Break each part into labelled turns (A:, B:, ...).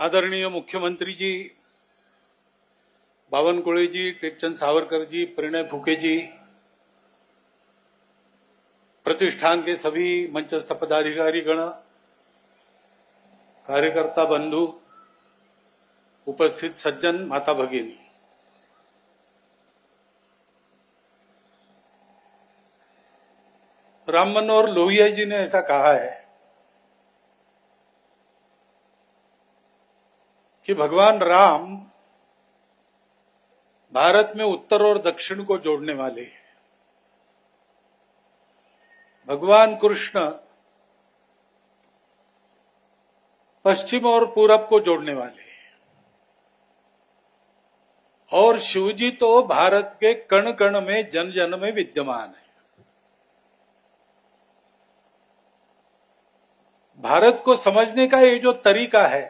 A: आदरणीय मुख्यमंत्री जी, बावनकुळे जी, टेकचंद सावरकर जी, प्रणय फूके जी, प्रतिष्ठान के सभी मंचस्थ पदाधिकारी गण, कार्यकर्ता बंधु, उपस्थित सज्जन, माता भगिनी, राम मनोहर लोहिया जी ने ऐसा कहा है कि भगवान राम भारत में उत्तर और दक्षिण को जोड़ने वाले हैं। भगवान कृष्ण पश्चिम और पूरब को जोड़ने वाले हैं और शिवजी तो भारत के कण कण में, जन जन में विद्यमान है। भारत को समझने का ये जो तरीका है,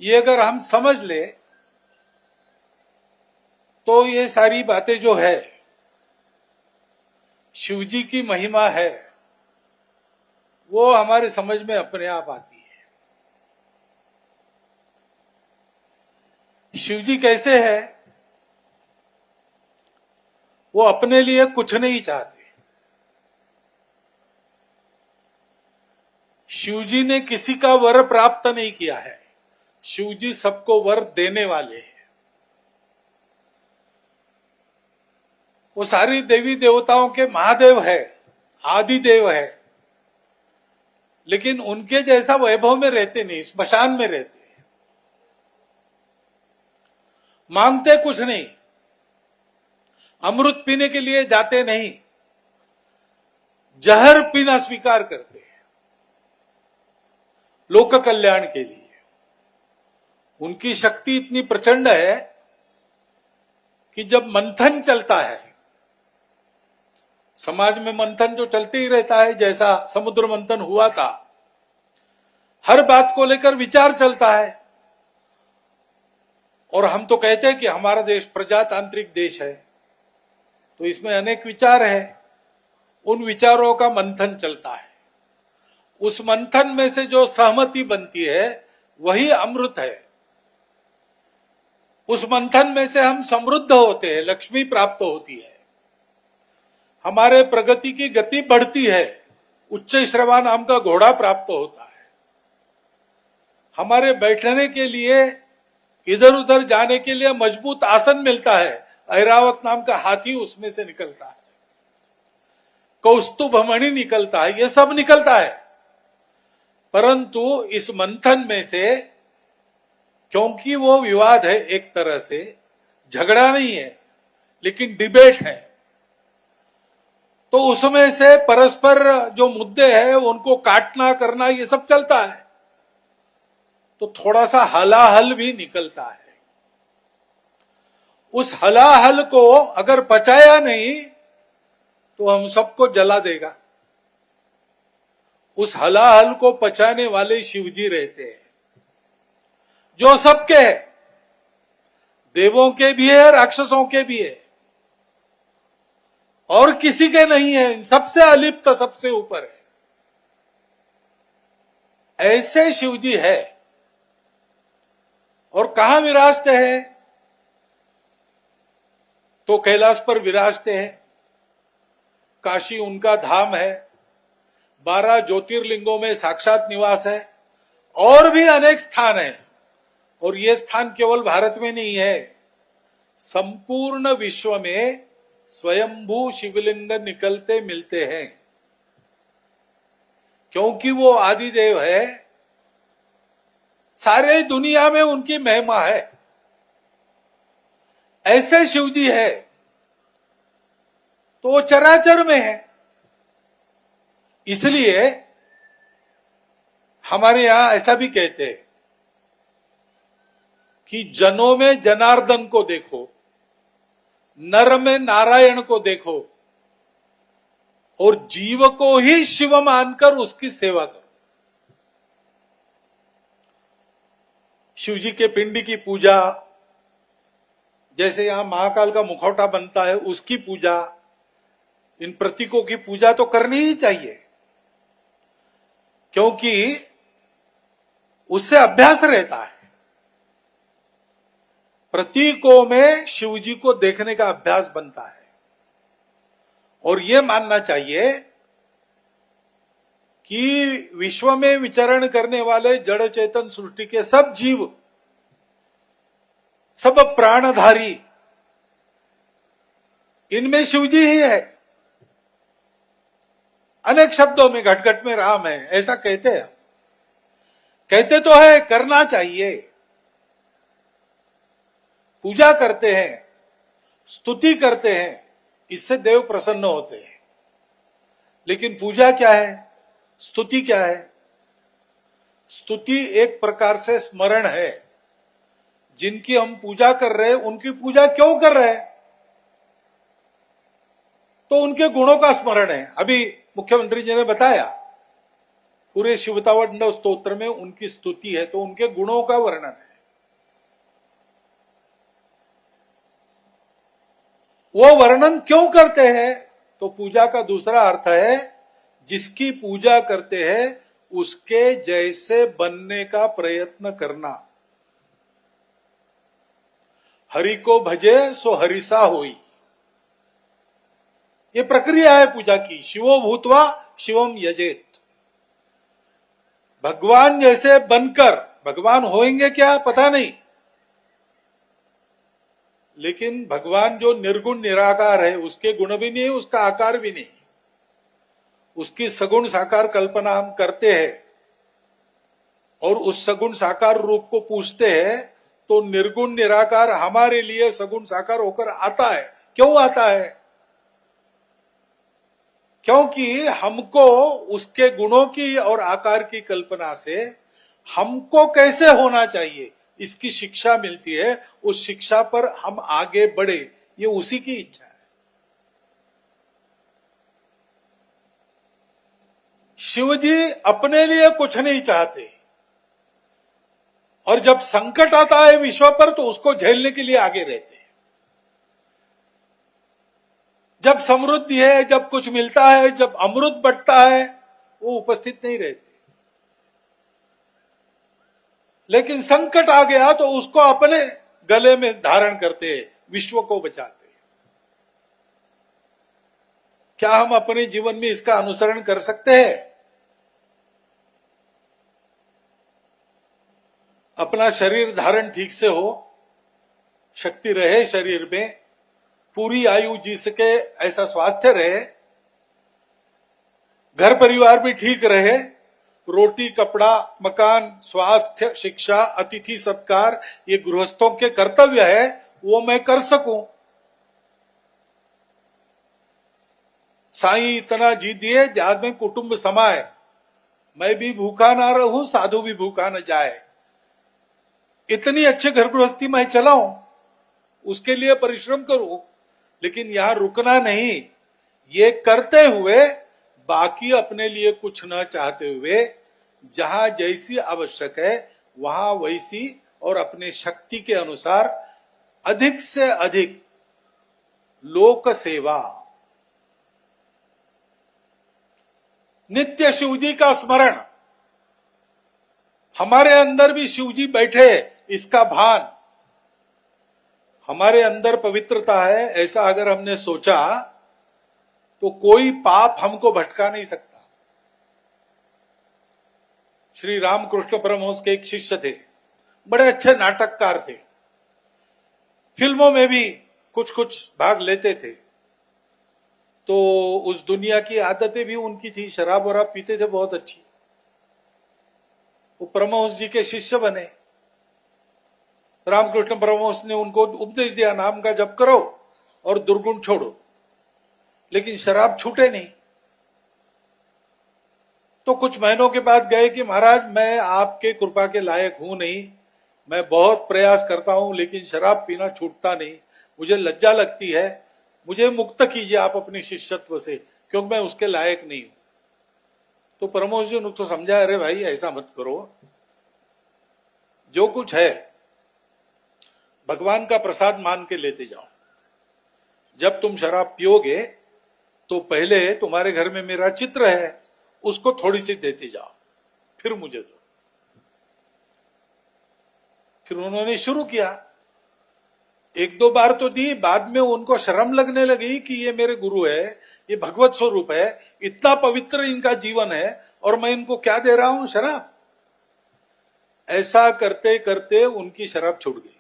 A: ये अगर हम समझ ले तो ये सारी बातें जो है, शिवजी की महिमा है, वो हमारे समझ में अपने आप आती है। शिवजी कैसे है? वो अपने लिए कुछ नहीं चाहते। शिवजी ने किसी का वर प्राप्त नहीं किया है। शिवजी सबको वर देने वाले हैं। वो सारी देवी देवताओं के महादेव है, आदि देव है, लेकिन उनके जैसा वैभव में रहते नहीं, स्मशान में रहते हैं। मांगते कुछ नहीं, अमृत पीने के लिए जाते नहीं, जहर पीना स्वीकार करते हैं लोक कल्याण के लिए। उनकी शक्ति इतनी प्रचंड है कि जब मंथन चलता है, समाज में मंथन जो चलते ही रहता है, जैसा समुद्र मंथन हुआ था, हर बात को लेकर विचार चलता है। और हम तो कहते हैं कि हमारा देश प्रजातांत्रिक देश है, तो इसमें अनेक विचार है। उन विचारों का मंथन चलता है। उस मंथन में से जो सहमति बनती है, वही अमृत है। उस मंथन में से हम समृद्ध होते हैं, लक्ष्मी प्राप्त होती है, हमारे प्रगति की गति बढ़ती है, उच्च श्रवा नाम का घोड़ा प्राप्त होता है, हमारे बैठने के लिए, इधर उधर जाने के लिए मजबूत आसन मिलता है, ऐरावत नाम का हाथी उसमें से निकलता है, कौस्तुभ मणि निकलता है, ये सब निकलता है। परंतु इस मंथन में से, क्योंकि वो विवाद है, एक तरह से झगड़ा नहीं है लेकिन डिबेट है, तो उसमें से परस्पर जो मुद्दे हैं उनको काटना करना ये सब चलता है, तो थोड़ा सा हलाहल भी निकलता है। उस हलाहल को अगर पचाया नहीं तो हम सबको जला देगा। उस हलाहल को पचाने वाले शिवजी रहते हैं, जो सबके है, देवों के भी है, राक्षसों के भी है, और किसी के नहीं है, इन सबसे अलिप्त, सबसे ऊपर है। ऐसे शिवजी है। और कहां विराजते हैं? तो कैलाश पर विराजते हैं। काशी उनका धाम है, 12 ज्योतिर्लिंगों में साक्षात निवास है, और भी अनेक स्थान है। और ये स्थान केवल भारत में नहीं है, संपूर्ण विश्व में स्वयंभू शिवलिंग निकलते मिलते हैं, क्योंकि वो आदिदेव है। सारे दुनिया में उनकी महिमा है। ऐसे शिवजी है तो वो चराचर में है। इसलिए हमारे यहां ऐसा भी कहते हैं कि जनों में जनार्दन को देखो, नर में नारायण को देखो, और जीव को ही शिव मानकर उसकी सेवा करो। शिवजी के पिंड की पूजा, जैसे यहां महाकाल का मुखौटा बनता है, उसकी पूजा, इन प्रतीकों की पूजा तो करनी ही चाहिए, क्योंकि उससे अभ्यास रहता है। प्रतीकों में शिव जी को देखने का अभ्यास बनता है और यह मानना चाहिए कि विश्व में विचरण करने वाले जड़ चेतन सृष्टि के सब जीव, सब प्राणधारी, इनमें शिवजी ही है। अनेक शब्दों में घट घट में राम है ऐसा कहते हैं, कहते तो है, करना चाहिए। पूजा करते हैं, स्तुति करते हैं, इससे देव प्रसन्न होते हैं। लेकिन पूजा क्या है, स्तुति क्या है? स्तुति एक प्रकार से स्मरण है। जिनकी हम पूजा कर रहे हैं उनकी पूजा क्यों कर रहे हैं? तो उनके गुणों का स्मरण है। अभी मुख्यमंत्री जी ने बताया पूरे शिवतांडव स्तोत्र में उनकी स्तुति है, तो उनके गुणों का वर्णन है। वो वर्णन क्यों करते हैं? तो पूजा का दूसरा अर्थ है, जिसकी पूजा करते हैं उसके जैसे बनने का प्रयत्न करना। हरि को भजे सो हरिसा होई, ये प्रक्रिया है पूजा की। शिवो भूतवा शिवम यजेत, भगवान जैसे बनकर, भगवान होंगे क्या पता नहीं, लेकिन भगवान जो निर्गुण निराकार है उसके गुण भी नहीं, उसका आकार भी नहीं, उसकी सगुण साकार कल्पना हम करते हैं और उस सगुण साकार रूप को पूछते हैं, तो निर्गुण निराकार हमारे लिए सगुण साकार होकर आता है। क्यों आता है? क्योंकि हमको उसके गुणों की और आकार की कल्पना से हमको कैसे होना चाहिए इसकी शिक्षा मिलती है। उस शिक्षा पर हम आगे बढ़े, ये उसी की इच्छा है। शिवजी अपने लिए कुछ नहीं चाहते और जब संकट आता है विश्व पर तो उसको झेलने के लिए आगे रहते हैं। जब समृद्धि है, जब कुछ मिलता है, जब अमृत बंटता है, वो उपस्थित नहीं रहते। लेकिन संकट आ गया तो उसको अपने गले में धारण करते हैं, विश्व को बचाते हैं। क्या हम अपने जीवन में इसका अनुसरण कर सकते हैं? अपना शरीर धारण ठीक से हो, शक्ति रहे शरीर में, पूरी आयु जी सके ऐसा स्वास्थ्य रहे, घर परिवार भी ठीक रहे, रोटी कपड़ा मकान स्वास्थ्य शिक्षा अतिथि सत्कार ये गृहस्थों के कर्तव्य है, वो मैं कर सकूं। साईं इतना जी दिए जाद में कुटुंब समाए, मैं भी भूखा ना रहूं साधु भी भूखा न जाए। इतनी अच्छी घर गृहस्थी मैं चलाऊं, उसके लिए परिश्रम करूं, लेकिन यहां रुकना नहीं। ये करते हुए बाकी अपने लिए कुछ न चाहते हुए जहां जैसी आवश्यक है वहां वैसी और अपने शक्ति के अनुसार अधिक से अधिक लोक सेवा, नित्य शिवजी का स्मरण, हमारे अंदर भी शिवजी बैठे इसका भान, हमारे अंदर पवित्रता है ऐसा अगर हमने सोचा तो कोई पाप हमको भटका नहीं सकता। श्री रामकृष्ण परमहंस के एक शिष्य थे, बड़े अच्छे नाटककार थे, फिल्मों में भी कुछ कुछ भाग लेते थे। तो उस दुनिया की आदतें भी उनकी थी, शराब वराब पीते थे बहुत अच्छी। वो परमहंस जी के शिष्य बने। रामकृष्ण परमहंस ने उनको उपदेश दिया, नाम का जप करो और दुर्गुण छोड़ो, लेकिन शराब छूटे नहीं। तो कुछ महीनों के बाद गए कि महाराज मैं आपके कृपा के लायक हूं नहीं, मैं बहुत प्रयास करता हूं लेकिन शराब पीना छूटता नहीं, मुझे लज्जा लगती है, मुझे मुक्त कीजिए आप अपने शिष्यत्व से, क्योंकि मैं उसके लायक नहीं हूं। तो परमहंस जी ने तो समझा, अरे भाई ऐसा मत करो, जो कुछ है भगवान का प्रसाद मान के लेते जाओ। जब तुम शराब पियोगे तो पहले तुम्हारे घर में मेरा चित्र है, उसको थोड़ी सी देते जाओ, फिर मुझे दो। फिर उन्होंने शुरू किया, एक दो बार तो दी, बाद में उनको शर्म लगने लगी कि ये मेरे गुरु है, ये भगवत स्वरूप है, इतना पवित्र इनका जीवन है और मैं इनको क्या दे रहा हूं, शराब। ऐसा करते करते उनकी शराब छूट गई।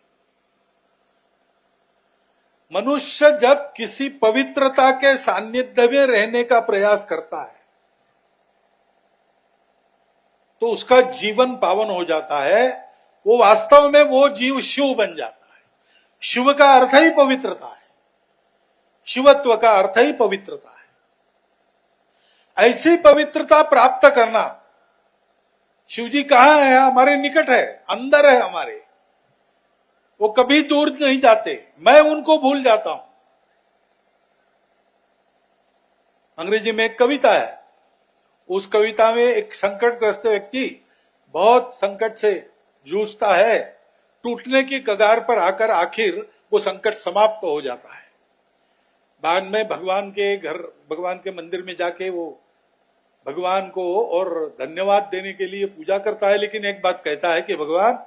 A: मनुष्य जब किसी पवित्रता के सान्निध्य में रहने का प्रयास करता है तो उसका जीवन पावन हो जाता है। वो वास्तव में वो जीव शिव बन जाता है। शिव का अर्थ ही पवित्रता है, शिवत्व का अर्थ ही पवित्रता है। ऐसी पवित्रता प्राप्त करना, शिव जी कहां है? हमारे निकट है, अंदर है हमारे, वो कभी दूर नहीं जाते, मैं उनको भूल जाता हूं। अंग्रेजी में एक कविता है, उस कविता में एक संकटग्रस्त व्यक्ति बहुत संकट से जूझता है, टूटने की कगार पर आकर आखिर वो संकट समाप्त हो जाता है। बाद में भगवान के घर, भगवान के मंदिर में जाके वो भगवान को और धन्यवाद देने के लिए पूजा करता है, लेकिन एक बात कहता है कि भगवान,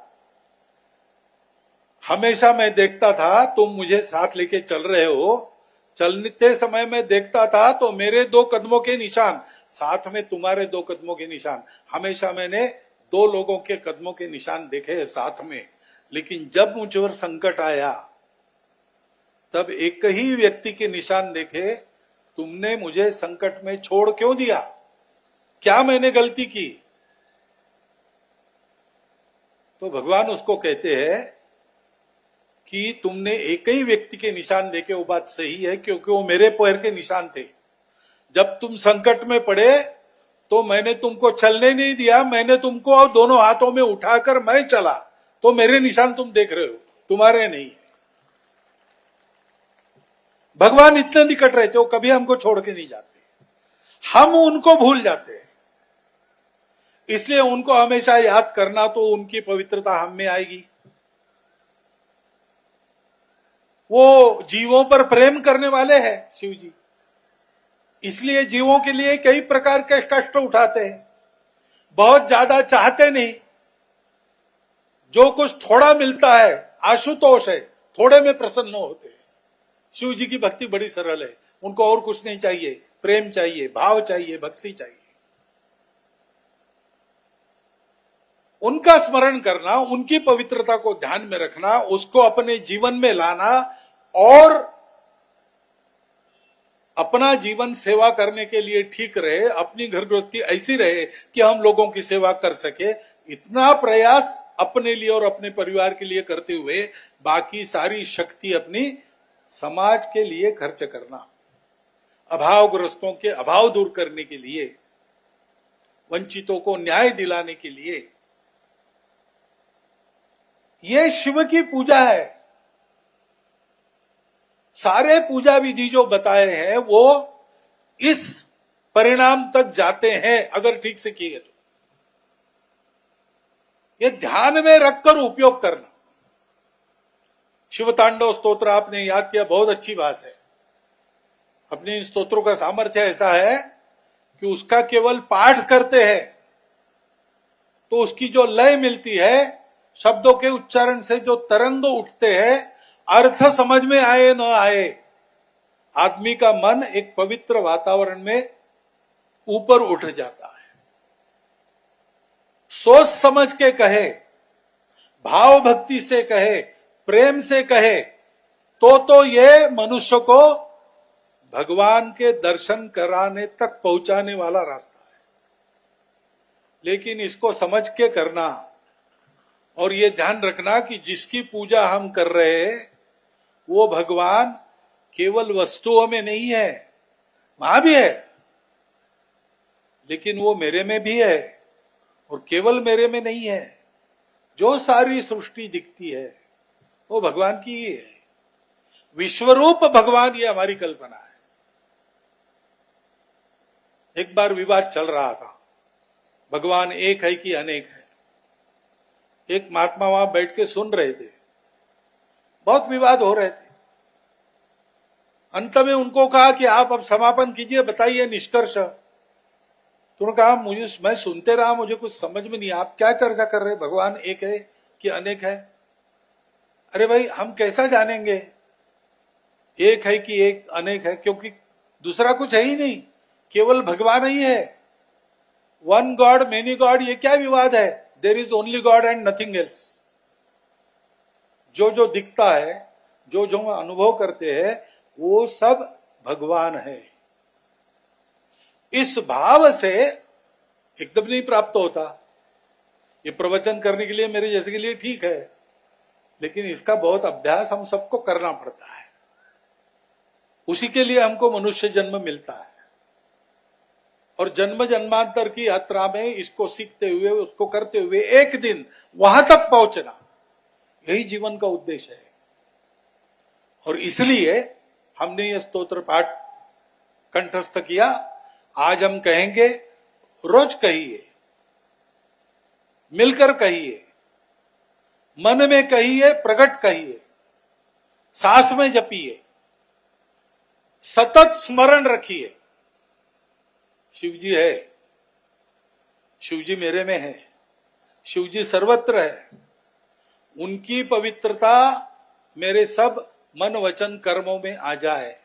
A: हमेशा मैं देखता था तुम मुझे साथ लेके चल रहे हो, चलते समय मैं देखता था तो मेरे 2 कदमों के निशान, साथ में तुम्हारे 2 कदमों के निशान, हमेशा मैंने 2 लोगों के कदमों के निशान देखे साथ में, लेकिन जब मुझ पर संकट आया तब एक ही व्यक्ति के निशान देखे। तुमने मुझे संकट में छोड़ क्यों दिया? क्या मैंने गलती की? तो भगवान उसको कहते हैं कि तुमने एक ही व्यक्ति के निशान देखे, वो बात सही है, क्योंकि वो मेरे पैर के निशान थे। जब तुम संकट में पड़े तो मैंने तुमको चलने नहीं दिया, मैंने तुमको दोनों हाथों में उठाकर मैं चला, तो मेरे निशान तुम देख रहे हो, तुम्हारे नहीं है। भगवान इतने निकट रहते हो, कभी हमको छोड़ के नहीं जाते, हम उनको भूल जाते हैं। इसलिए उनको हमेशा याद करना, तो उनकी पवित्रता हम में आएगी। वो जीवों पर प्रेम करने वाले हैं शिव जी, इसलिए जीवों के लिए कई प्रकार के कष्ट उठाते हैं, बहुत ज्यादा चाहते नहीं। जो कुछ थोड़ा मिलता है, आशुतोष है, थोड़े में प्रसन्न होते हैं। शिव जी की भक्ति बड़ी सरल है, उनको और कुछ नहीं चाहिए, प्रेम चाहिए, भाव चाहिए, भक्ति चाहिए। उनका स्मरण करना, उनकी पवित्रता को ध्यान में रखना, उसको अपने जीवन में लाना और अपना जीवन सेवा करने के लिए ठीक रहे, अपनी घर गृहस्थी ऐसी रहे कि हम लोगों की सेवा कर सके, इतना प्रयास अपने लिए और अपने परिवार के लिए करते हुए बाकी सारी शक्ति अपनी समाज के लिए खर्च करना, अभावग्रस्तों के अभाव दूर करने के लिए, वंचितों को न्याय दिलाने के लिए, ये शिव की पूजा है। सारे पूजा विधि जो बताए हैं वो इस परिणाम तक जाते हैं अगर ठीक से किए तो। ये ध्यान में रखकर उपयोग करना। शिव तांडव स्तोत्र आपने याद किया, बहुत अच्छी बात है। अपने इन स्तोत्रों का सामर्थ्य ऐसा है कि उसका केवल पाठ करते हैं तो उसकी जो लय मिलती है, शब्दों के उच्चारण से जो तरंग उठते हैं, अर्थ समझ में आए न आए, आदमी का मन एक पवित्र वातावरण में ऊपर उठ जाता है। सोच समझ के कहे, भाव भक्ति से कहे, प्रेम से कहे, तो ये मनुष्य को भगवान के दर्शन कराने तक पहुंचाने वाला रास्ता है। लेकिन इसको समझ के करना और ये ध्यान रखना कि जिसकी पूजा हम कर रहे हैं वो भगवान केवल वस्तुओं में नहीं है, वहां भी है, लेकिन वो मेरे में भी है और केवल मेरे में नहीं है। जो सारी सृष्टि दिखती है वो भगवान की ही है। विश्वरूप भगवान, ये हमारी कल्पना है। एक बार विवाद चल रहा था, भगवान एक है कि अनेक है। एक महात्मा वहां बैठ के सुन रहे थे, बहुत विवाद हो रहे थे। अंत में उनको कहा कि आप अब समापन कीजिए, बताइए निष्कर्ष। तो उन्होंने कहा, मैं सुनते रहा, मुझे कुछ समझ में नहीं, आप क्या चर्चा कर रहे हैं, भगवान एक है कि अनेक है? अरे भाई, हम कैसा जानेंगे एक है कि एक अनेक है, क्योंकि दूसरा कुछ है ही नहीं, केवल भगवान ही है। वन गॉड मेनी गॉड, ये क्या विवाद है? There is only God and nothing else. जो जो दिखता है, जो जो हम अनुभव करते हैं, वो सब भगवान है। इस भाव से एकदम नहीं प्राप्त होता। ये प्रवचन करने के लिए मेरे जैसे के लिए ठीक है, लेकिन इसका बहुत अभ्यास हम सबको करना पड़ता है। उसी के लिए हमको मनुष्य जन्म मिलता है, और जन्म जन्मांतर की यात्रा में इसको सीखते हुए, उसको करते हुए एक दिन वहां तक पहुंचना, यही जीवन का उद्देश्य है। और इसलिए हमने यह स्तोत्र पाठ कंठस्थ किया। आज हम कहेंगे, रोज कहिए, मिलकर कहिए, मन में कहिए, प्रकट कहिए, सांस में जपिए, सतत स्मरण रखिए। शिवजी है, शिवजी मेरे में है, शिवजी सर्वत्र है। उनकी पवित्रता मेरे सब मन वचन कर्मों में आ जाए।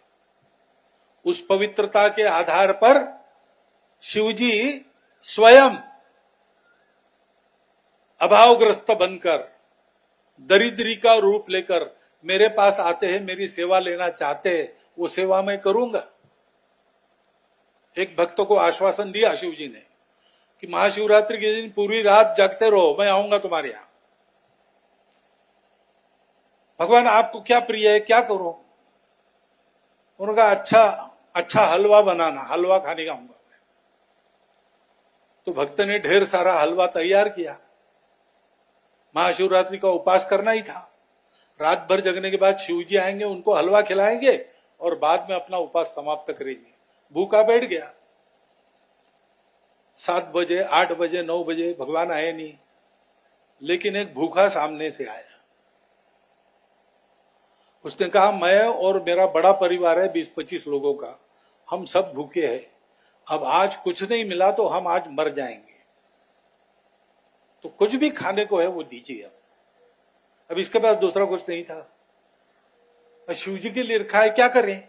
A: उस पवित्रता के आधार पर शिवजी स्वयं अभावग्रस्त बनकर, दरिद्री का रूप लेकर मेरे पास आते हैं, मेरी सेवा लेना चाहते हैं। वो सेवा मैं करूंगा। एक भक्त को आश्वासन दिया शिवजी ने कि महाशिवरात्रि के दिन पूरी रात जागते रहो, मैं आऊंगा तुम्हारे यहां। भगवान आपको क्या प्रिय है, क्या करो? उन्होंने कहा, अच्छा हलवा बनाना, हलवा खाने का आऊंगा। तो भक्त ने ढेर सारा हलवा तैयार किया। महाशिवरात्रि का उपास करना ही था। रात भर जगने के बाद शिवजी आएंगे, उनको हलवा खिलाएंगे और बाद में अपना उपास समाप्त करेंगे। भूखा बैठ गया। 7 बजे, 8 बजे, 9 बजे भगवान आए नहीं, लेकिन एक भूखा सामने से आया। उसने कहा, मैं और मेरा बड़ा परिवार है, 20-25 लोगों का, हम सब भूखे हैं। अब आज कुछ नहीं मिला तो हम आज मर जाएंगे, तो कुछ भी खाने को है वो दीजिए। अब इसके पास दूसरा कुछ नहीं था। शिवजी के लिए रखा है, क्या करें?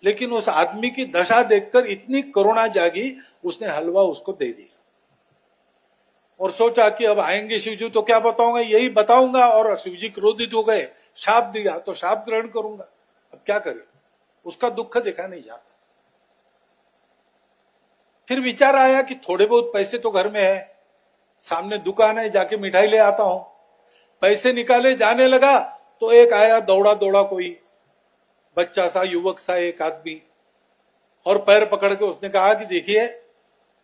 A: लेकिन उस आदमी की दशा देखकर इतनी करुणा जागी, उसने हलवा उसको दे दिया और सोचा कि अब आएंगे शिवजी तो क्या बताऊंगा, यही बताऊंगा। और शिवजी क्रोधित हो गए, शाप दिया तो शाप ग्रहण करूंगा। अब क्या करें? उसका दुख देखा नहीं जाता। फिर विचार आया कि थोड़े बहुत पैसे तो घर में है, सामने दुकान है, जाके मिठाई ले आता हूं। पैसे निकाले, जाने लगा तो एक आया दौड़ा दौड़ा, कोई बच्चा सा, युवक सा एक आदमी, और पैर पकड़ के उसने कहा कि देखिए,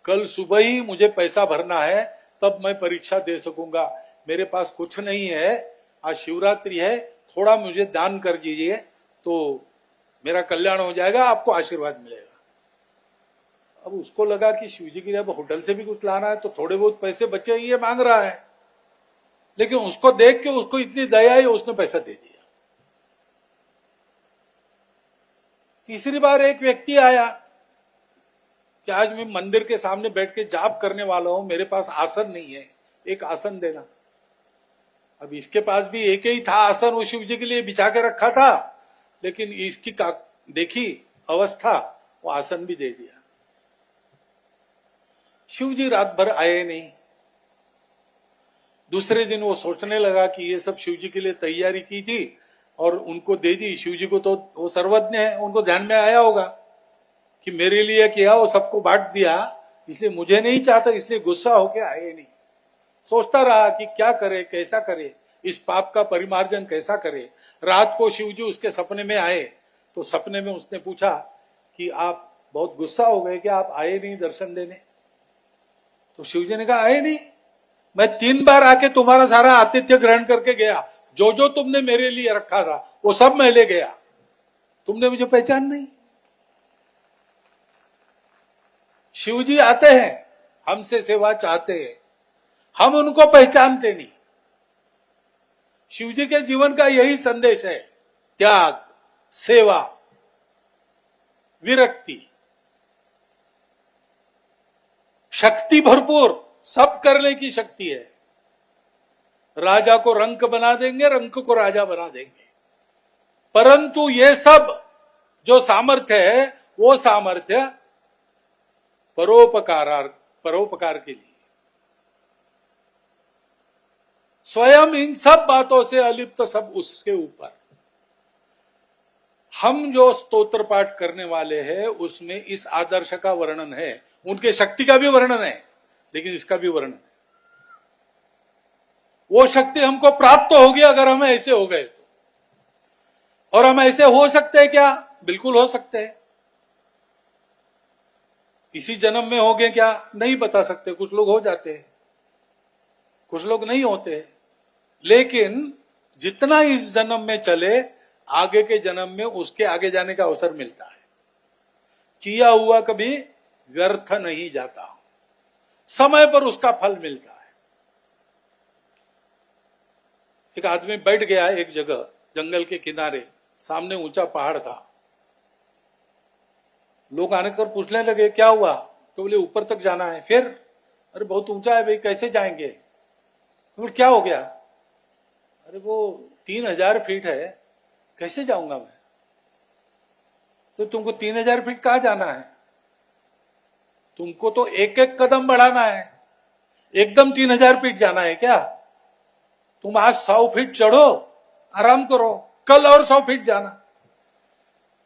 A: कल सुबह ही मुझे पैसा भरना है, तब मैं परीक्षा दे सकूंगा। मेरे पास कुछ नहीं है, आज शिवरात्रि है, थोड़ा मुझे दान कर दीजिए तो मेरा कल्याण हो जाएगा, आपको आशीर्वाद मिलेगा। अब उसको लगा कि शिवजी के लिए अब होटल से भी कुछ लाना है, तो थोड़े बहुत पैसे बचे, ये मांग रहा है। लेकिन उसको देख के उसको इतनी दया आई, उसने पैसा दे दिया। तीसरी बार एक व्यक्ति आया कि आज मैं मंदिर के सामने बैठ के जाप करने वाला हूं, मेरे पास आसन नहीं है, एक आसन देना। अब इसके पास भी एक ही था आसन, वो शिवजी के लिए बिछा के रखा था, लेकिन इसकी देखी अवस्था, वो आसन भी दे दिया। शिवजी रात भर आए नहीं। दूसरे दिन वो सोचने लगा कि ये सब शिवजी के लिए तैयारी की थी और उनको दे दी। शिवजी को तो वो सर्वज्ञ है, उनको ध्यान में आया होगा कि मेरे लिए किया, वो सबको बांट दिया, इसलिए मुझे नहीं चाहता, इसलिए गुस्सा होके आए नहीं। सोचता रहा कि क्या करे, कैसा करे, इस पाप का परिमार्जन कैसा करे। रात को शिवजी उसके सपने में आए, तो सपने में उसने पूछा कि आप बहुत गुस्सा हो गए कि आप आए नहीं दर्शन देने? तो शिवजी ने कहा, आए नहीं, मैं 3 बार आके तुम्हारा सारा आतिथ्य ग्रहण करके गया, जो जो तुमने मेरे लिए रखा था वो सब मैं ले गया, तुमने मुझे पहचान नहीं। शिवजी आते हैं, हमसे सेवा चाहते हैं, हम उनको पहचानते नहीं। शिवजी के जीवन का यही संदेश है, त्याग, सेवा, विरक्ति, शक्ति भरपूर, सब करने की शक्ति है, राजा को रंक बना देंगे, रंक को राजा बना देंगे। परंतु ये सब जो सामर्थ्य है वो सामर्थ्य परोपकार के लिए। स्वयं इन सब बातों से अलिप्त सब उसके ऊपर। हम जो स्तोत्र पाठ करने वाले हैं उसमें इस आदर्श का वर्णन है, उनके शक्ति का भी वर्णन है, लेकिन इसका भी वर्णन है। वो शक्ति हमको प्राप्त होगी अगर हम ऐसे हो गए तो। और हम ऐसे हो सकते हैं क्या? बिल्कुल हो सकते हैं। इसी जन्म में हो गए क्या? नहीं बता सकते। कुछ लोग हो जाते हैं, कुछ लोग नहीं होते हैं। लेकिन जितना इस जन्म में चले, आगे के जन्म में उसके आगे जाने का अवसर मिलता है। किया हुआ कभी व्यर्थ नहीं जाता, समय पर उसका फल मिलता है। एक आदमी बैठ गया एक जगह, जंगल के किनारे, सामने ऊंचा पहाड़ था। लोग आने कर पूछने लगे क्या हुआ? तो बोले ऊपर तक जाना है। फिर? अरे बहुत ऊंचा है भाई, कैसे जाएंगे? तो बोले क्या हो गया? अरे वो 3000 फीट है, कैसे जाऊंगा मैं? तो तुमको 3000 फीट कहां जाना है? तुमको तो एक एक कदम बढ़ाना है, एकदम 3000 फीट जाना है क्या? तुम आज 100 फीट चढ़ो, आराम करो, कल और 100 फीट जाना।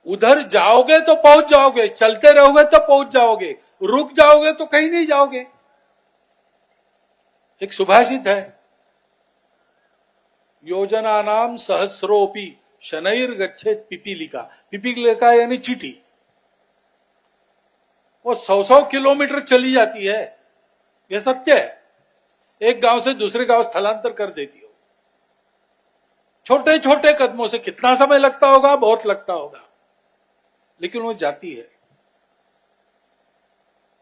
A: उधर जाओगे तो पहुंच जाओगे, चलते रहोगे तो पहुंच जाओगे, रुक जाओगे तो कहीं नहीं जाओगे। एक सुभाषित है, योजना नाम सहस्रोपी शनैर गच्छेत पिपीलिका। पिपीलिका यानी चींटी। वो 100 किलोमीटर चली जाती है, यह सत्य है। एक गांव से दूसरे गांव स्थलांतर कर देती हो। छोटे छोटे कदमों से कितना समय लगता होगा? बहुत लगता होगा, लेकिन वो जाती है।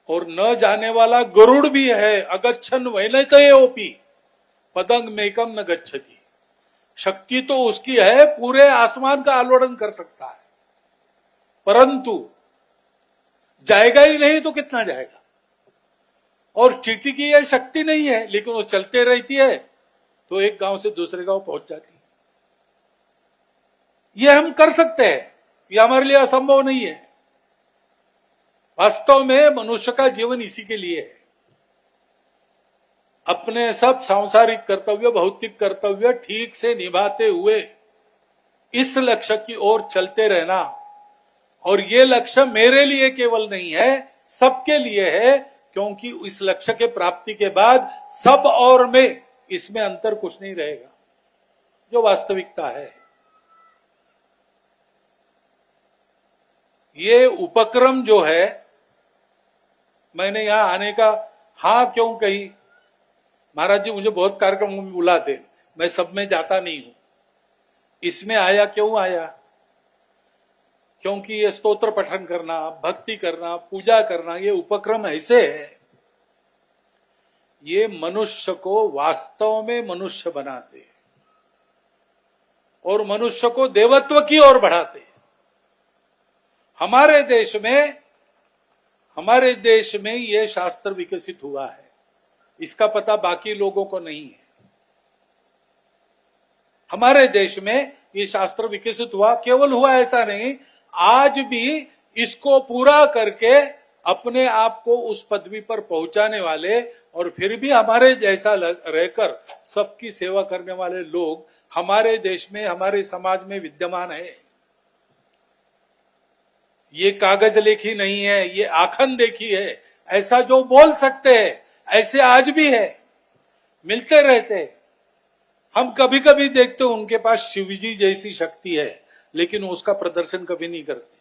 A: और न जाने वाला गरुड़ भी है, अगच्छन वैनतयोपि पदंग मेकम न गच्छति। शक्ति तो उसकी है, पूरे आसमान का आलोड़न कर सकता है, परंतु जाएगा ही नहीं तो कितना जाएगा? और चींटी की यह शक्ति नहीं है, लेकिन वो चलते रहती है तो एक गांव से दूसरे गांव पहुंच जाती है। ये हम कर सकते हैं, ये हमारे लिए असंभव नहीं है। वास्तव में मनुष्य का जीवन इसी के लिए है। अपने सब सांसारिक कर्तव्य, भौतिक कर्तव्य ठीक से निभाते हुए इस लक्ष्य की ओर चलते रहना। और ये लक्ष्य मेरे लिए केवल नहीं है, सबके लिए है, क्योंकि इस लक्ष्य के प्राप्ति के बाद सब और में, इसमें अंतर कुछ नहीं रहेगा, जो वास्तविकता है। ये उपक्रम जो है, मैंने यहां आने का हां क्यों कही? महाराज जी मुझे बहुत कार्यक्रमों में बुलाते, मैं सब में जाता नहीं हूं। इसमें आया क्यों आया? क्योंकि ये स्तोत्र पठन करना, भक्ति करना, पूजा करना, ये उपक्रम ऐसे है, ये मनुष्य को वास्तव में मनुष्य बनाते हैं और मनुष्य को देवत्व की ओर बढ़ाते हैं। हमारे देश में ये शास्त्र विकसित हुआ है, इसका पता बाकी लोगों को नहीं है। हमारे देश में ये शास्त्र विकसित हुआ, केवल हुआ ऐसा नहीं, आज भी इसको पूरा करके अपने आप को उस पदवी पर पहुंचाने वाले और फिर भी हमारे जैसा रहकर सबकी सेवा करने वाले लोग हमारे देश में, हमारे समाज में विद्यमान है। ये कागज लेखी नहीं है, ये आखन देखी है, ऐसा जो बोल सकते हैं ऐसे आज भी है, मिलते रहते। हम कभी कभी देखते उनके पास शिवजी जैसी शक्ति है, लेकिन उसका प्रदर्शन कभी नहीं करते।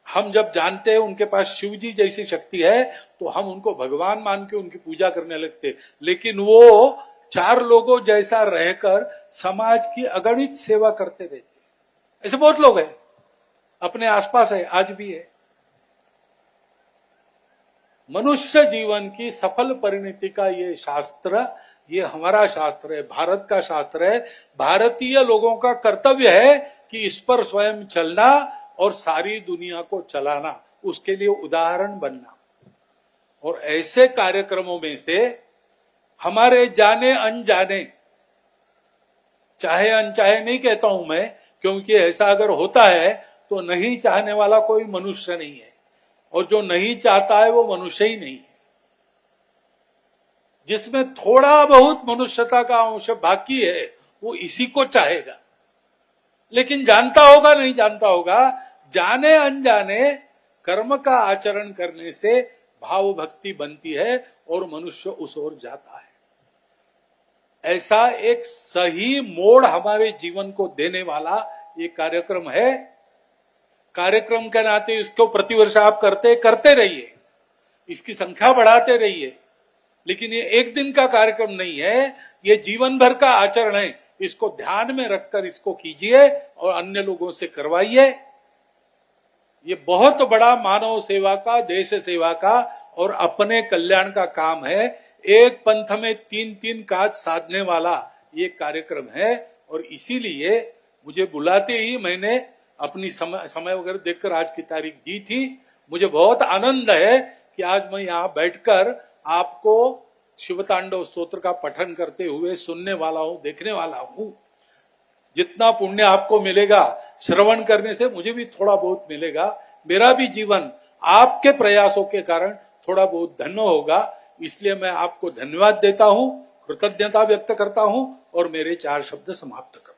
A: हम जब जानते हैं उनके पास शिवजी जैसी शक्ति है तो हम उनको भगवान मान के उनकी पूजा करने लगते, लेकिन वो 4 लोगों जैसा रहकर समाज की अगणित सेवा करते रहते। ऐसे बहुत लोग हैं, अपने आसपास है, आज भी है। मनुष्य जीवन की सफल परिणति का ये शास्त्र, ये हमारा शास्त्र है, भारत का शास्त्र है। भारतीय लोगों का कर्तव्य है कि इस पर स्वयं चलना और सारी दुनिया को चलाना, उसके लिए उदाहरण बनना। और ऐसे कार्यक्रमों में से हमारे जाने अनजाने, चाहे अनचाहे नहीं कहता हूं मैं, क्योंकि ऐसा अगर होता है तो नहीं चाहने वाला कोई मनुष्य नहीं है, और जो नहीं चाहता है वो मनुष्य ही नहीं है। जिसमें थोड़ा बहुत मनुष्यता का अंश बाकी है वो इसी को चाहेगा, लेकिन जानता होगा नहीं जानता होगा, जाने अनजाने कर्म का आचरण करने से भाव भक्ति बनती है और मनुष्य उस ओर जाता है। ऐसा एक सही मोड़ हमारे जीवन को देने वाला ये कार्यक्रम है। कार्यक्रम के नाते इसको प्रतिवर्ष आप करते रहिए, इसकी संख्या बढ़ाते रहिए, लेकिन ये एक दिन का कार्यक्रम नहीं है, ये जीवन भर का आचरण है। इसको ध्यान में रखकर इसको कीजिए और अन्य लोगों से करवाइए। ये बहुत बड़ा मानव सेवा का, देश सेवा का और अपने कल्याण का काम है। एक पंथ में 3-3 काज साधने वाला ये कार्यक्रम है, और इसीलिए मुझे बुलाते ही मैंने अपनी समय वगैरह देखकर आज की तारीख दी थी। मुझे बहुत आनंद है कि आज मैं यहाँ बैठकर आपको शिवतांडव स्तोत्र का पठन करते हुए सुनने वाला हूं, देखने वाला हूं। जितना पुण्य आपको मिलेगा श्रवण करने से, मुझे भी थोड़ा बहुत मिलेगा। मेरा भी जीवन आपके प्रयासों के कारण थोड़ा बहुत धन्य होगा, इसलिए मैं आपको धन्यवाद देता हूं, कृतज्ञता व्यक्त करता हूं और मेरे 4 शब्द समाप्त करता हूं।